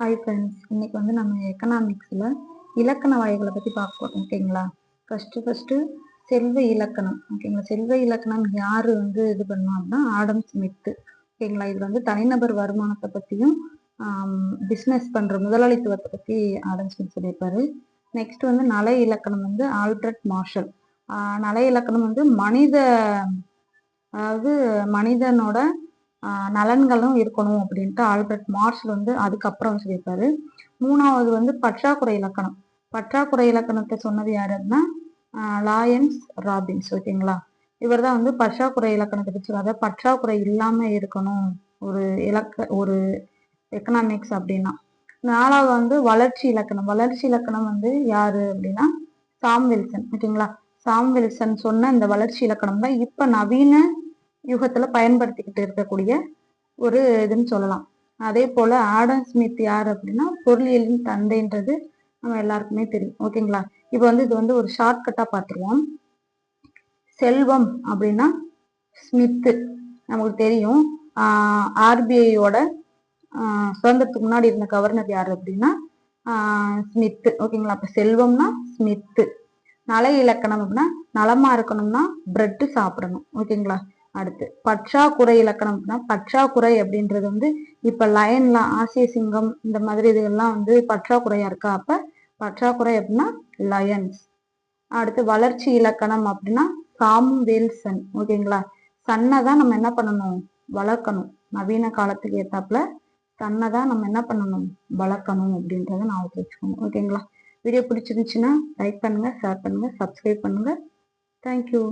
Hi friends, இன்னைக்கு வந்து நம்ம எக்கனாமிக்ஸில் இலக்கண வகைகளை பற்றி பார்க்க போகிறோம். ஓகேங்களா? ஃபஸ்ட்டு செல்வ இலக்கணம். ஓகேங்களா? செல்வ இலக்கணம் யார் வந்து இது பண்ணோம் அப்படின்னா ஆடம் ஸ்மித்து. ஓகேங்களா? இது வந்து தனிநபர் வருமானத்தை பற்றியும் பிஸ்னஸ் பண்ணுற முதலாளித்துவத்தை பற்றி ஆடம் ஸ்மித் சொல்லியிருப்பாரு. நெக்ஸ்ட் வந்து நல இலக்கணம் வந்து ஆல்பர்ட் மார்ஷல். நல இலக்கணம் வந்து அதாவது மனிதனோட நலன்களும் இருக்கணும் அப்படின்ட்டு ஆல்பர்ட் மார்ஷல் வந்து அதுக்கப்புறம் சொல்லியிருப்பாரு. மூணாவது வந்து பற்றாக்குறை இலக்கணம். பற்றாக்குறை இலக்கணத்தை சொன்னது யாரு அப்படின்னா லாயன்ஸ் ராபின்ஸ். ஓகேங்களா? இவர் தான் வந்து பற்றாக்குறை இலக்கணத்தை பற்றி, அதாவது பற்றாக்குறை இல்லாம இருக்கணும் ஒரு எக்கனாமிக்ஸ் அப்படின்னா. நாலாவது வந்து வளர்ச்சி இலக்கணம். வளர்ச்சி இலக்கணம் வந்து யாரு அப்படின்னா சாம் வில்சன். ஓகேங்களா? சாம் வில்சன் சொன்ன இந்த வளர்ச்சி இலக்கணம் தான் இப்ப நவீன யுகத்துல பயன்படுத்திக்கிட்டு இருக்கக்கூடிய ஒரு இதுன்னு சொல்லலாம். அதே போல ஆடம் ஸ்மித் யார் அப்படின்னா பொருளியலின் தந்தைன்றது நம்ம எல்லாருக்குமே தெரியும். ஓகேங்களா? இப்போ வந்து இது வந்து ஒரு ஷார்ட்கட்டா பார்த்துருவோம். செல்வம் அப்படின்னா ஸ்மித்து நமக்கு தெரியும். ஆர்பிஐயோட சுதந்திரத்துக்கு முன்னாடி இருந்த கவர்னர் யார் அப்படின்னா ஸ்மித்து. ஓகேங்களா? அப்ப செல்வம்னா ஸ்மித்து. நல இலக்கணம் அப்படின்னா நலமா இருக்கணும்னா பிரெட் சாப்பிடணும். ஓகேங்களா? அடுத்து பற்றாக்குறை இலக்கணம் அப்படின்னா பற்றாக்குறை அப்படின்றது வந்து இப்ப லயன்லாம் ஆசிய சிங்கம் இந்த மாதிரி இதெல்லாம் வந்து பற்றாக்குறையா இருக்கா, அப்ப பற்றாக்குறை அப்படின்னா லயன்ஸ். அடுத்து வளர்ச்சி இலக்கணம் அப்படின்னா சாம் வில்சன். ஓகேங்களா? சன்னை தான் நம்ம என்ன பண்ணணும், வளர்க்கணும். நவீன காலத்துக்கு ஏத்தாப்புல சன்னை தான் நம்ம என்ன பண்ணணும், வளர்க்கணும் அப்படின்றத நான் வச்சுக்கோங்க. ஓகேங்களா? வீடியோ பிடிச்சிருந்துச்சுன்னா லைக் பண்ணுங்க, ஷேர் பண்ணுங்க, சப்ஸ்கிரைப் பண்ணுங்க. தேங்க்யூ.